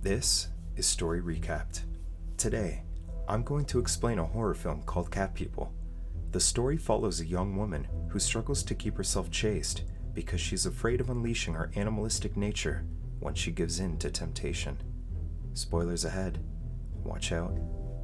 This is Story Recapped. Today, I'm going to explain a horror film called Cat People. The story follows a young woman who struggles to keep herself chaste because she's afraid of unleashing her animalistic nature once she gives in to temptation. Spoilers ahead. Watch out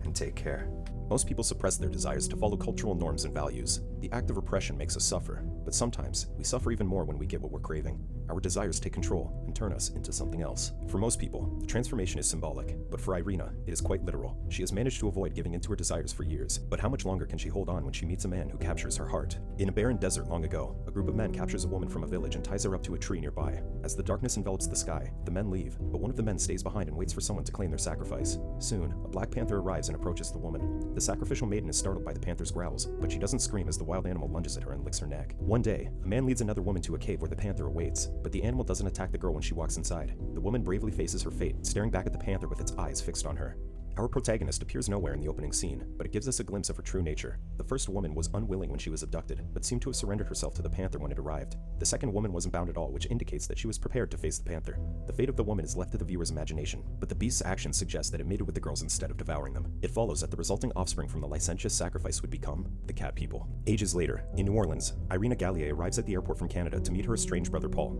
and take care. Most people suppress their desires to follow cultural norms and values. The act of repression makes us suffer, but sometimes we suffer even more when we get what we're craving. Our desires take control and turn us into something else. For most people, the transformation is symbolic, but for Irina, it is quite literal. She has managed to avoid giving in to her desires for years, but how much longer can she hold on when she meets a man who captures her heart? In a barren desert long ago, a group of men captures a woman from a village and ties her up to a tree nearby. As the darkness envelops the sky, the men leave, but one of the men stays behind and waits for someone to claim their sacrifice. Soon, a black panther arrives and approaches the woman. The sacrificial maiden is startled by the panther's growls, but she doesn't scream as the wild animal lunges at her and licks her neck. One day, a man leads another woman to a cave where the panther awaits, but the animal doesn't attack the girl when she walks inside. The woman bravely faces her fate, staring back at the panther with its eyes fixed on her. Our protagonist appears nowhere in the opening scene, but it gives us a glimpse of her true nature. The first woman was unwilling when she was abducted, but seemed to have surrendered herself to the panther when it arrived. The second woman wasn't bound at all, which indicates that she was prepared to face the panther. The fate of the woman is left to the viewer's imagination, but the beast's actions suggest that it mated with the girls instead of devouring them. It follows that the resulting offspring from the licentious sacrifice would become the Cat People. Ages later, in New Orleans, Irina Gallier arrives at the airport from Canada to meet her estranged brother Paul.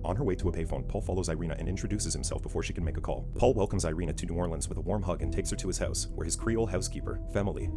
On her way to a payphone, Paul follows Irina and introduces himself before she can make a call. Paul welcomes Irina to New Orleans with a warm hug and takes her to his house, where his Creole housekeeper, Family,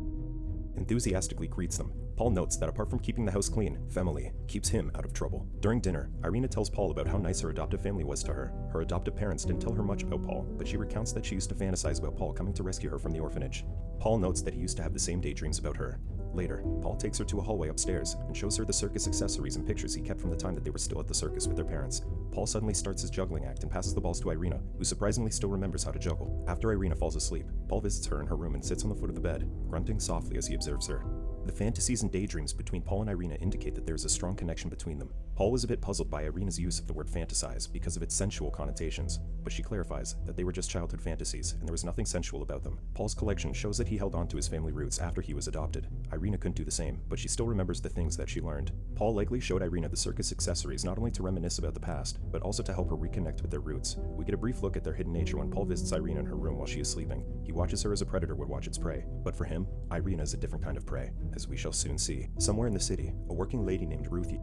enthusiastically greets them. Paul notes that apart from keeping the house clean, Family keeps him out of trouble. During dinner, Irina tells Paul about how nice her adoptive family was to her. Her adoptive parents didn't tell her much about Paul, but she recounts that she used to fantasize about Paul coming to rescue her from the orphanage. Paul notes that he used to have the same daydreams about her. Later, Paul takes her to a hallway upstairs and shows her the circus accessories and pictures he kept from the time that they were still at the circus with their parents. Paul suddenly starts his juggling act and passes the balls to Irina, who surprisingly still remembers how to juggle. After Irina falls asleep, Paul visits her in her room and sits on the foot of the bed, grunting softly as he observes her. The fantasies and daydreams between Paul and Irina indicate that there is a strong connection between them. Paul was a bit puzzled by Irina's use of the word fantasize because of its sensual connotations, but she clarifies that they were just childhood fantasies and there was nothing sensual about them. Paul's collection shows that he held on to his family roots after he was adopted. Irina couldn't do the same, but she still remembers the things that she learned. Paul likely showed Irina the circus accessories not only to reminisce about the past, but also to help her reconnect with their roots. We get a brief look at their hidden nature when Paul visits Irina in her room while she is sleeping. He watches her as a predator would watch its prey, but for him, Irina is a different kind of prey, as we shall soon see. Somewhere in the city, a working lady named Ruthie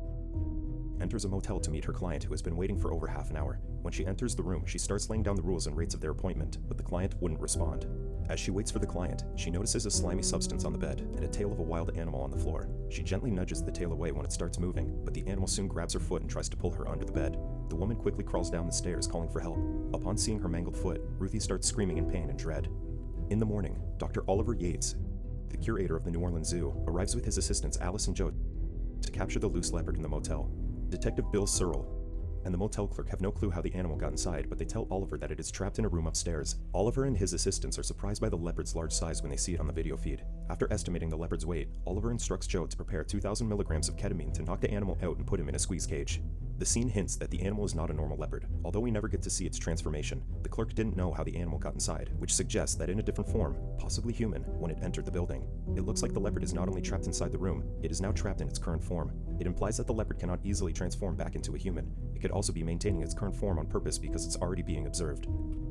enters a motel to meet her client who has been waiting for over half an hour. When she enters the room, she starts laying down the rules and rates of their appointment, but the client wouldn't respond. As she waits for the client, she notices a slimy substance on the bed and a tail of a wild animal on the floor. She gently nudges the tail away when it starts moving, but the animal soon grabs her foot and tries to pull her under the bed. The woman quickly crawls down the stairs calling for help. Upon seeing her mangled foot, Ruthie starts screaming in pain and dread. In the morning, Dr. Oliver Yates, the curator of the New Orleans Zoo, arrives with his assistants Alice and Joe to capture the loose leopard in the motel. Detective Bill Searle and the motel clerk have no clue how the animal got inside, but they tell Oliver that it is trapped in a room upstairs. Oliver and his assistants are surprised by the leopard's large size when they see it on the video feed. After estimating the leopard's weight, Oliver instructs Joe to prepare 2,000 milligrams of ketamine to knock the animal out and put him in a squeeze cage. The scene hints that the animal is not a normal leopard, although we never get to see its transformation. The clerk didn't know how the animal got inside, which suggests that in a different form, possibly human, when it entered the building. It looks like the leopard is not only trapped inside the room, it is now trapped in its current form. It implies that the leopard cannot easily transform back into a human. It could also be maintaining its current form on purpose because it's already being observed.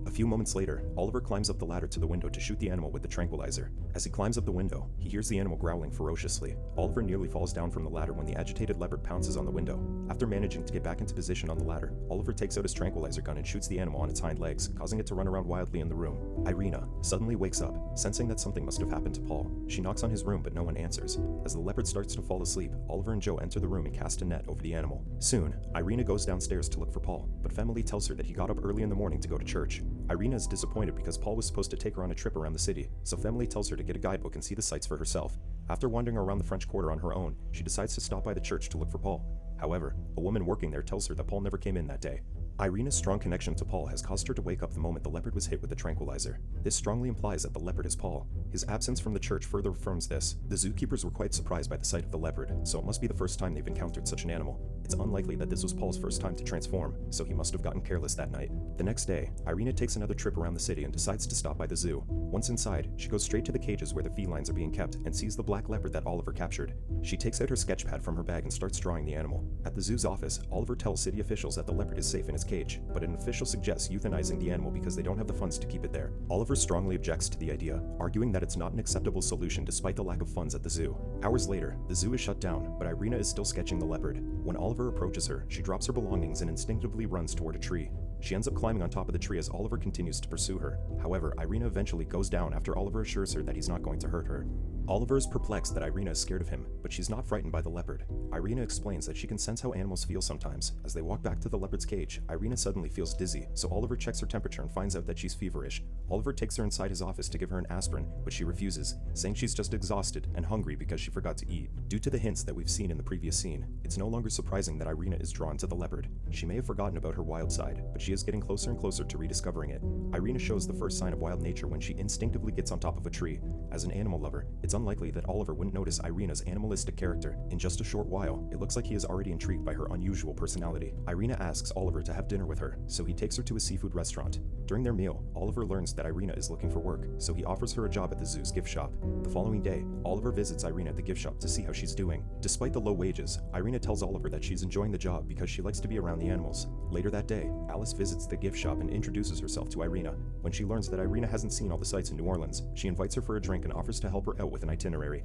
A few moments later, Oliver climbs up the ladder to the window to shoot the animal with the tranquilizer. As he climbs up the window, he hears the animal growling ferociously. Oliver nearly falls down from the ladder when the agitated leopard pounces on the window. After managing to get back into position on the ladder, Oliver takes out his tranquilizer gun and shoots the animal on its hind legs, causing it to run around wildly in the room. Irina suddenly wakes up, sensing that something must have happened to Paul. She knocks on his room, but no one answers. As the leopard starts to fall asleep, Oliver and Joe enter the room and cast a net over the animal. Soon, Irina goes downstairs to look for Paul, but Family tells her that he got up early in the morning to go to church. Irina is disappointed because Paul was supposed to take her on a trip around the city, so Family tells her to get a guidebook and see the sights for herself. After wandering around the French Quarter on her own, she decides to stop by the church to look for Paul. However, a woman working there tells her that Paul never came in that day. Irina's strong connection to Paul has caused her to wake up the moment the leopard was hit with the tranquilizer. This strongly implies that the leopard is Paul. His absence from the church further affirms this. The zookeepers were quite surprised by the sight of the leopard, so it must be the first time they've encountered such an animal. It's unlikely that this was Paul's first time to transform, so he must have gotten careless that night. The next day, Irina takes another trip around the city and decides to stop by the zoo. Once inside, she goes straight to the cages where the felines are being kept and sees the black leopard that Oliver captured. She takes out her sketch pad from her bag and starts drawing the animal. At the zoo's office, Oliver tells city officials that the leopard is safe in its cage, but an official suggests euthanizing the animal because they don't have the funds to keep it there. Oliver strongly objects to the idea, arguing that it's not an acceptable solution despite the lack of funds at the zoo. Hours later, the zoo is shut down, but Irina is still sketching the leopard. When Oliver approaches her, she drops her belongings and instinctively runs toward a tree. She ends up climbing on top of the tree as Oliver continues to pursue her. However, Irina eventually goes down after Oliver assures her that he's not going to hurt her. Oliver is perplexed that Irina is scared of him, but she's not frightened by the leopard. Irina explains that she can sense how animals feel sometimes. As they walk back to the leopard's cage, Irina suddenly feels dizzy, so Oliver checks her temperature and finds out that she's feverish. Oliver takes her inside his office to give her an aspirin, but she refuses, saying she's just exhausted and hungry because she forgot to eat. Due to the hints that we've seen in the previous scene, it's no longer surprising that Irina is drawn to the leopard. She may have forgotten about her wild side, but she is getting closer and closer to rediscovering it. Irina shows the first sign of wild nature when she instinctively gets on top of a tree. As an animal lover, it's unlikely that Oliver wouldn't notice Irina's animalistic character. In just a short while, it looks like he is already intrigued by her unusual personality. Irina asks Oliver to have dinner with her, so he takes her to a seafood restaurant. During their meal, Oliver learns that Irina is looking for work, so he offers her a job at the zoo's gift shop. The following day, Oliver visits Irina at the gift shop to see how she's doing. Despite the low wages, Irina tells Oliver that she's enjoying the job because she likes to be around the animals. Later that day, Alice visits the gift shop and introduces herself to Irina. When she learns that Irina hasn't seen all the sights in New Orleans, she invites her for a drink and offers to help her out with an itinerary.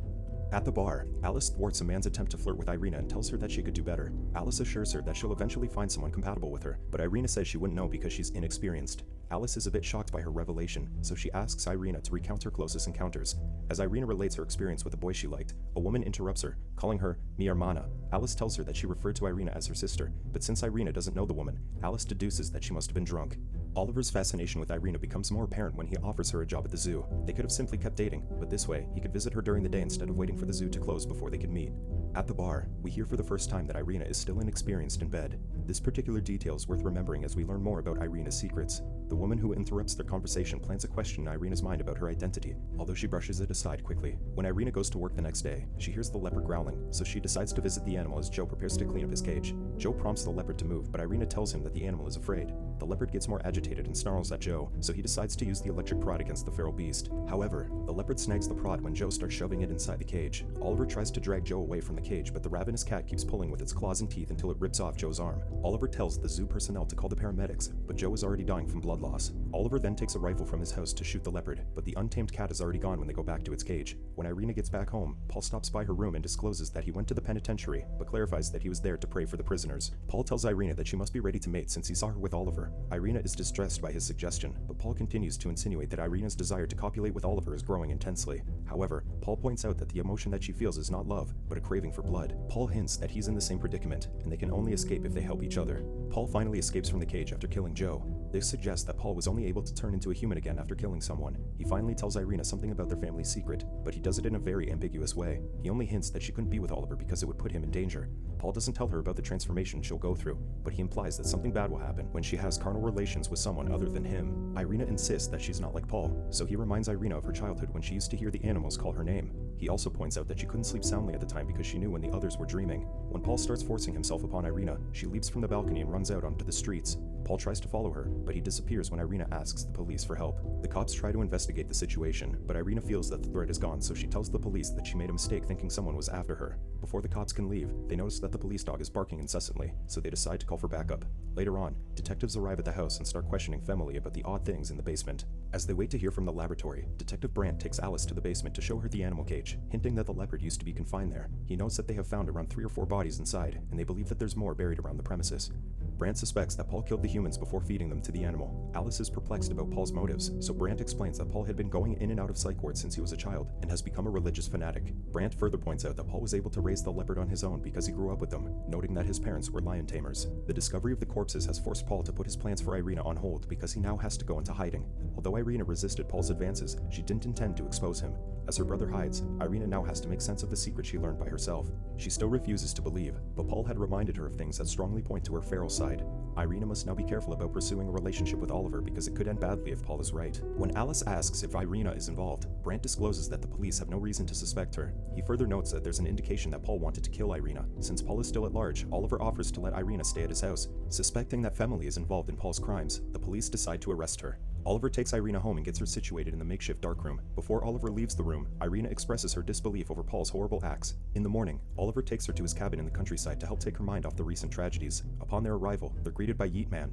At the bar, Alice thwarts a man's attempt to flirt with Irina and tells her that she could do better. Alice assures her that she'll eventually find someone compatible with her, but Irina says she wouldn't know because she's inexperienced. Alice is a bit shocked by her revelation, so she asks Irina to recount her closest encounters. As Irina relates her experience with a boy she liked, a woman interrupts her, calling her mi hermana. Alice tells her that she referred to Irina as her sister, but since Irina doesn't know the woman, Alice deduces that she must have been drunk. Oliver's fascination with Irina becomes more apparent when he offers her a job at the zoo. They could have simply kept dating, but this way, he could visit her during the day instead of waiting for the zoo to close before they could meet. At the bar, we hear for the first time that Irina is still inexperienced in bed. This particular detail is worth remembering as we learn more about Irina's secrets. The woman who interrupts their conversation plants a question in Irina's mind about her identity, although she brushes it aside quickly. When Irina goes to work the next day, she hears the leopard growling, so she decides to visit the animal as Joe prepares to clean up his cage. Joe prompts the leopard to move, but Irina tells him that the animal is afraid. The leopard gets more agitated and snarls at Joe, so he decides to use the electric prod against the feral beast. However, the leopard snags the prod when Joe starts shoving it inside the cage. Oliver tries to drag Joe away from the cage, but the ravenous cat keeps pulling with its claws and teeth until it rips off Joe's arm. Oliver tells the zoo personnel to call the paramedics, but Joe is already dying from blood loss. Oliver then takes a rifle from his house to shoot the leopard, but the untamed cat is already gone when they go back to its cage. When Irina gets back home, Paul stops by her room and discloses that he went to the penitentiary, but clarifies that he was there to pray for the prisoners. Paul tells Irina that she must be ready to mate since he saw her with Oliver. Irina is distressed by his suggestion, but Paul continues to insinuate that Irina's desire to copulate with Oliver is growing intensely. However, Paul points out that the emotion that she feels is not love, but a craving for blood. Paul hints that he's in the same predicament, and they can only escape if they help each other. Paul finally escapes from the cage after killing Joe. This suggests that Paul was only able to turn into a human again after killing someone. He finally tells Irina something about their family's secret, but he does it in a very ambiguous way. He only hints that she couldn't be with Oliver because it would put him in danger. Paul doesn't tell her about the transformation she'll go through, but he implies that something bad will happen when she has carnal relations with someone other than him. Irina insists that she's not like Paul, so he reminds Irina of her childhood when she used to hear the animals call her name. He also points out that she couldn't sleep soundly at the time because she knew when the others were dreaming. When Paul starts forcing himself upon Irina, she leaps from the balcony and runs out onto the streets. Paul tries to follow her, but he disappears when Irina asks the police for help. The cops try to investigate the situation, but Irina feels that the threat is gone, so she tells the police that she made a mistake thinking someone was after her. Before the cops can leave, they notice that the police dog is barking incessantly, so they decide to call for backup. Later on, detectives arrive at the house and start questioning Femily about the odd things in the basement. As they wait to hear from the laboratory, Detective Brandt takes Alice to the basement to show her the animal cage, hinting that the leopard used to be confined there. He notes that they have found around 3 or 4 bodies inside, and they believe that there's more buried around the premises. Brandt suspects that Paul killed the humans before feeding them to the animal. Alice is perplexed about Paul's motives, so Brandt explains that Paul had been going in and out of psych wards since he was a child, and has become a religious fanatic. Brandt further points out that Paul was able to raise the leopard on his own because he grew up with them, noting that his parents were lion tamers. The discovery of the corpses has forced Paul to put his plans for Irina on hold because he now has to go into hiding. Although Irina resisted Paul's advances, she didn't intend to expose him. As her brother hides, Irina now has to make sense of the secret she learned by herself. She still refuses to believe, but Paul had reminded her of things that strongly point to her feral side. side. Irina must now be careful about pursuing a relationship with Oliver because it could end badly if Paul is right. When Alice asks if Irina is involved, Brandt discloses that the police have no reason to suspect her. He further notes that there's an indication that Paul wanted to kill Irina. Since Paul is still at large, Oliver offers to let Irina stay at his house. Suspecting that Femily is involved in Paul's crimes, the police decide to arrest her. Oliver takes Irina home and gets her situated in the makeshift darkroom. Before Oliver leaves the room, Irina expresses her disbelief over Paul's horrible acts. In the morning, Oliver takes her to his cabin in the countryside to help take her mind off the recent tragedies. Upon their arrival, they're greeted by Yeet Man,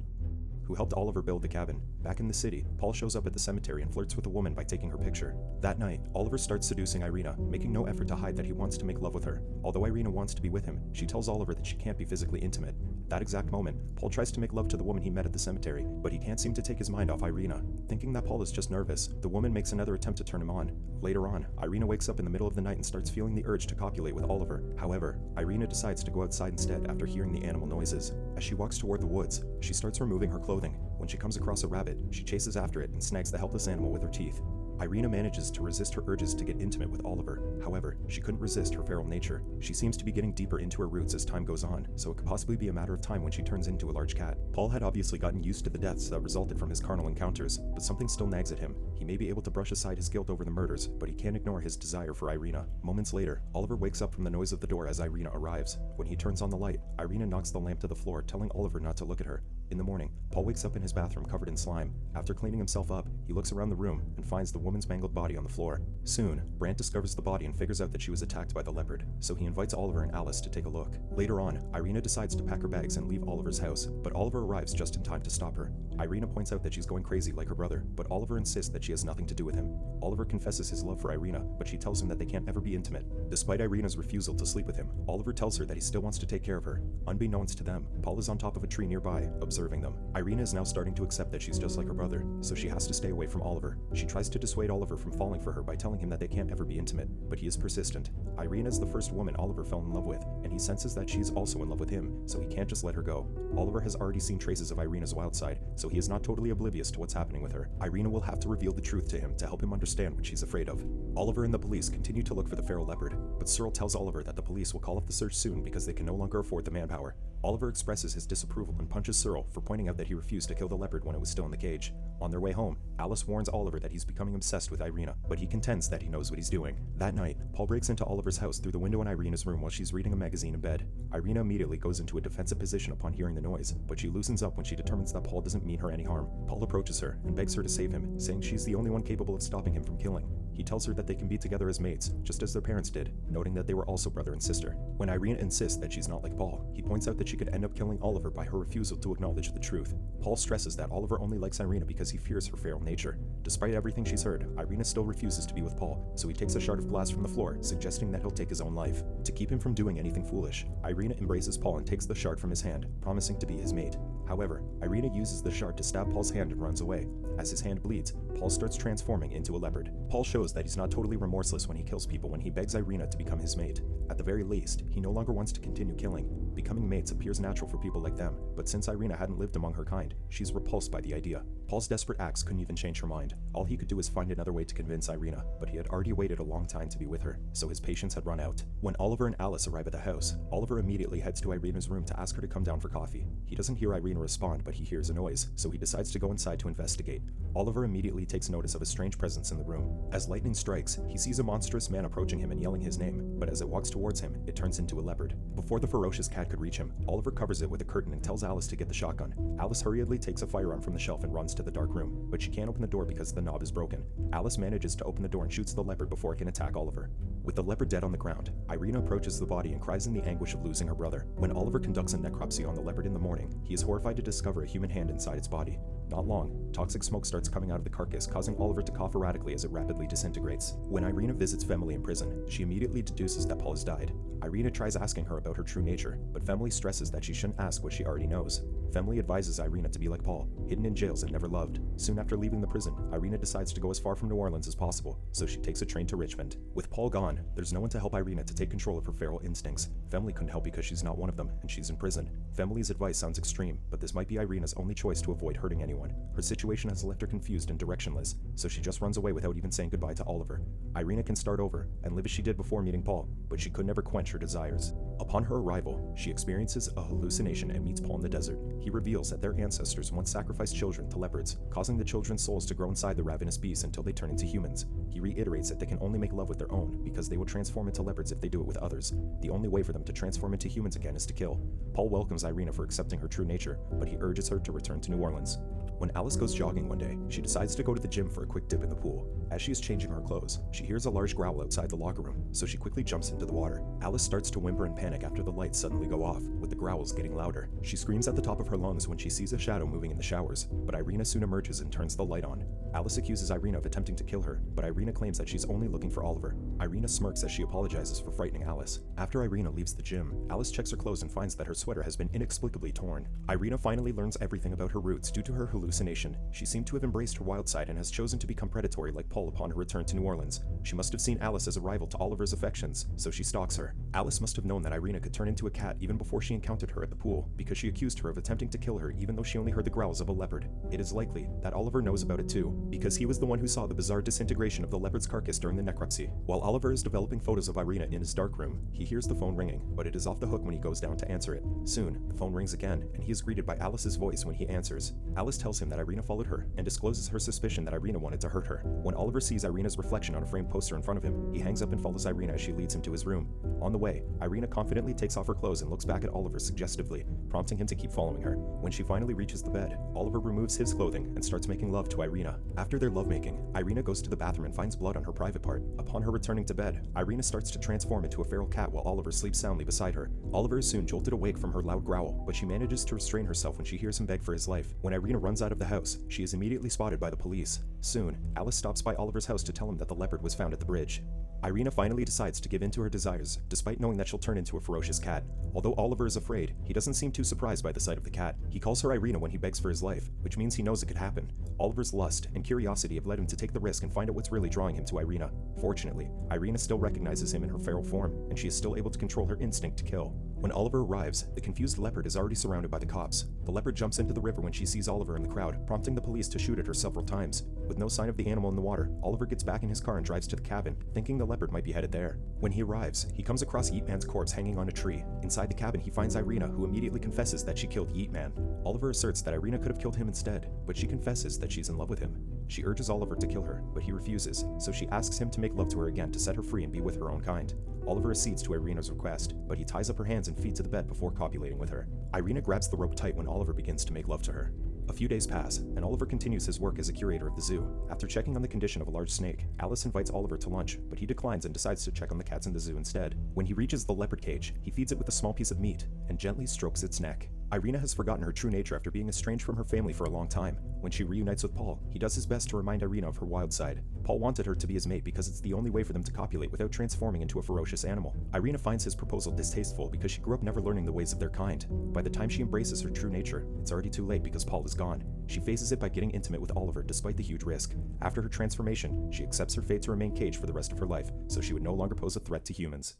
who helped Oliver build the cabin. Back in the city, Paul shows up at the cemetery and flirts with a woman by taking her picture. That night, Oliver starts seducing Irina, making no effort to hide that he wants to make love with her. Although Irina wants to be with him, she tells Oliver that she can't be physically intimate. That exact moment, Paul tries to make love to the woman he met at the cemetery, but he can't seem to take his mind off Irina. Thinking that Paul is just nervous, the woman makes another attempt to turn him on. Later on, Irina wakes up in the middle of the night and starts feeling the urge to copulate with Oliver. However, Irina decides to go outside instead after hearing the animal noises. As she walks toward the woods, she starts removing her clothing. When she comes across a rabbit, she chases after it and snags the helpless animal with her teeth. Irina manages to resist her urges to get intimate with Oliver. However, she couldn't resist her feral nature. She seems to be getting deeper into her roots as time goes on, so it could possibly be a matter of time when she turns into a large cat. Paul had obviously gotten used to the deaths that resulted from his carnal encounters, but something still nags at him. He may be able to brush aside his guilt over the murders, but he can't ignore his desire for Irina. Moments later, Oliver wakes up from the noise of the door as Irina arrives. When he turns on the light, Irina knocks the lamp to the floor, telling Oliver not to look at her. In the morning, Paul wakes up in his bathroom covered in slime. After cleaning himself up, he looks around the room and finds the woman's mangled body on the floor. Soon, Brandt discovers the body and figures out that she was attacked by the leopard, so he invites Oliver and Alice to take a look. Later on, Irina decides to pack her bags and leave Oliver's house, but Oliver arrives just in time to stop her. Irina points out that she's going crazy like her brother, but Oliver insists that she has nothing to do with him. Oliver confesses his love for Irina, but she tells him that they can't ever be intimate. Despite Irina's refusal to sleep with him, Oliver tells her that he still wants to take care of her. Unbeknownst to them, Paul is on top of a tree nearby, observing them. Irina is now starting to accept that she's just like her brother, so she has to stay away from Oliver. She tries to dissuade Oliver from falling for her by telling him that they can't ever be intimate, but he is persistent. Irina is the first woman Oliver fell in love with, and he senses that she is also in love with him, so he can't just let her go. Oliver has already seen traces of Irina's wild side, so he is not totally oblivious to what's happening with her. Irina will have to reveal the truth to him to help him understand what she's afraid of. Oliver and the police continue to look for the feral leopard, but Searle tells Oliver that the police will call off the search soon because they can no longer afford the manpower. Oliver expresses his disapproval and punches Searle for pointing out that he refused to kill the leopard when it was still in the cage. On their way home, Alice warns Oliver that he's becoming obsessed with Irina, but he contends that he knows what he's doing. That night, Paul breaks into Oliver's house through the window in Irina's room while she's reading a magazine in bed. Irina immediately goes into a defensive position upon hearing the noise, but she loosens up when she determines that Paul doesn't mean her any harm. Paul approaches her and begs her to save him, saying she's the only one capable of stopping him from killing. He tells her that they can be together as mates, just as their parents did, noting that they were also brother and sister. When Irina insists that she's not like Paul, he points out that she could end up killing Oliver by her refusal to acknowledge the truth. Paul stresses that Oliver only likes Irina because he fears her feral nature. Despite everything she's heard, Irina still refuses to be with Paul, so he takes a shard of glass from the floor, suggesting that he'll take his own life. To keep him from doing anything foolish, Irina embraces Paul and takes the shard from his hand, promising to be his mate. However, Irina uses the shard to stab Paul's hand and runs away. As his hand bleeds, Paul starts transforming into a leopard. Paul shows that he's not totally remorseless when he kills people when he begs Irina to become his mate. At the very least, he no longer wants to continue killing. Becoming mates appears natural for people like them, but since Irina hadn't lived among her kind, she's repulsed by the idea. Paul's desperate acts couldn't even change her mind. All he could do was find another way to convince Irina, but he had already waited a long time to be with her, so his patience had run out. When Oliver and Alice arrive at the house, Oliver immediately heads to Irina's room to ask her to come down for coffee. He doesn't hear Irina respond, but he hears a noise, so he decides to go inside to investigate. Oliver immediately takes notice of a strange presence in the room. As lightning strikes, he sees a monstrous man approaching him and yelling his name, but as it walks towards him, it turns into a leopard. Before the ferocious cat could reach him, Oliver covers it with a curtain and tells Alice to get the shotgun. Alice hurriedly takes a firearm from the shelf and runs to the dark room, but she can't open the door because the knob is broken. Alice manages to open the door and shoots the leopard before it can attack Oliver. With the leopard dead on the ground, Irina approaches the body and cries in the anguish of losing her brother. When Oliver conducts a necropsy on the leopard in the morning, he is horrified to discover a human hand inside its body. Not long, toxic smoke starts coming out of the carcass, causing Oliver to cough erratically as it rapidly disintegrates. When Irina visits Femily in prison, she immediately deduces that Paul has died. Irina tries asking her about her true nature, but Femily stresses that she shouldn't ask what she already knows. Femily advises Irina to be like Paul, hidden in jails and never loved. Soon after leaving the prison, Irina decides to go as far from New Orleans as possible, so she takes a train to Richmond. With Paul gone, there's no one to help Irina to take control of her feral instincts. Femily couldn't help because she's not one of them, and she's in prison. Family's advice sounds extreme, but this might be Irina's only choice to avoid hurting anyone. Her situation has left her confused and directionless, so she just runs away without even saying goodbye to Oliver. Irina can start over and live as she did before meeting Paul, but she could never quench her desires. Upon her arrival, she experiences a hallucination and meets Paul in the desert. He reveals that their ancestors once sacrificed children to leopards, causing the children's souls to grow inside the ravenous beasts until they turn into humans. He reiterates that they can only make love with their own, because they will transform into leopards if they do it with others. The only way for them to transform into humans again is to kill. Paul welcomes Irina for accepting her true nature, but he urges her to return to New Orleans. When Alice goes jogging one day, she decides to go to the gym for a quick dip in the pool. As she is changing her clothes, she hears a large growl outside the locker room, so she quickly jumps into the water. Alice starts to whimper and panic after the lights suddenly go off, with the growls getting louder. She screams at the top of her lungs when she sees a shadow moving in the showers, but Irina soon emerges and turns the light on. Alice accuses Irina of attempting to kill her, but Irina claims that she's only looking for Oliver. Irina smirks as she apologizes for frightening Alice. After Irina leaves the gym, Alice checks her clothes and finds that her sweater has been inexplicably torn. Irina finally learns everything about her roots due to her hallucination. She seemed to have embraced her wild side and has chosen to become predatory like Paul upon her return to New Orleans. She must have seen Alice as a rival to Oliver's affections, so she stalks her. Alice must have known that Irina could turn into a cat even before she encountered her at the pool, because she accused her of attempting to kill her even though she only heard the growls of a leopard. It is likely that Oliver knows about it too, because he was the one who saw the bizarre disintegration of the leopard's carcass during the necropsy. While Oliver is developing photos of Irina in his darkroom, he hears the phone ringing, but it is off the hook when he goes down to answer it. Soon, the phone rings again, and he is greeted by Alice's voice when he answers. Alice tells him that Irina followed her, and discloses her suspicion that Irina wanted to hurt her. When Oliver sees Irina's reflection on a framed poster in front of him, he hangs up and follows Irina as she leads him to his room. On the way, Irina confidently takes off her clothes and looks back at Oliver suggestively, prompting him to keep following her. When she finally reaches the bed, Oliver removes his clothing and starts making love to Irina. After their lovemaking, Irina goes to the bathroom and finds blood on her private part. Upon her returning to bed, Irina starts to transform into a feral cat while Oliver sleeps soundly beside her. Oliver is soon jolted awake from her loud growl, but she manages to restrain herself when she hears him beg for his life. When Irina runs out of the house, she is immediately spotted by the police. Soon, Alice stops by Oliver's house to tell him that the leopard was found at the bridge. Irina finally decides to give in to her desires, despite knowing that she'll turn into a ferocious cat. Although Oliver is afraid, he doesn't seem too surprised by the sight of the cat. He calls her Irina when he begs for his life, which means he knows it could happen. Oliver's lust and curiosity have led him to take the risk and find out what's really drawing him to Irina. Fortunately, Irina still recognizes him in her feral form, and she is still able to control her instinct to kill. When Oliver arrives, the confused leopard is already surrounded by the cops. The leopard jumps into the river when she sees Oliver in the crowd, prompting the police to shoot at her several times. With no sign of the animal in the water, Oliver gets back in his car and drives to the cabin, thinking the leopard might be headed there. When he arrives, he comes across Yeet Man's corpse hanging on a tree. Inside the cabin, he finds Irina, who immediately confesses that she killed Yeet Man. Oliver asserts that Irina could have killed him instead, but she confesses that she's in love with him. She urges Oliver to kill her, but he refuses, so she asks him to make love to her again to set her free and be with her own kind. Oliver accedes to Irina's request, but he ties up her hands and feet to the bed before copulating with her. Irina grabs the rope tight when Oliver begins to make love to her. A few days pass, and Oliver continues his work as a curator of the zoo. After checking on the condition of a large snake, Alice invites Oliver to lunch, but he declines and decides to check on the cats in the zoo instead. When he reaches the leopard cage, he feeds it with a small piece of meat and gently strokes its neck. Irina has forgotten her true nature after being estranged from her family for a long time. When she reunites with Paul, he does his best to remind Irina of her wild side. Paul wanted her to be his mate because it's the only way for them to copulate without transforming into a ferocious animal. Irina finds his proposal distasteful because she grew up never learning the ways of their kind. By the time she embraces her true nature, it's already too late because Paul is gone. She faces it by getting intimate with Oliver despite the huge risk. After her transformation, she accepts her fate to remain caged for the rest of her life, so she would no longer pose a threat to humans.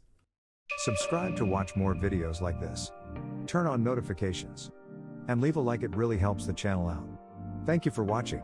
Subscribe to watch more videos like this. Turn on notifications. And leave a like, it really helps the channel out. Thank you for watching.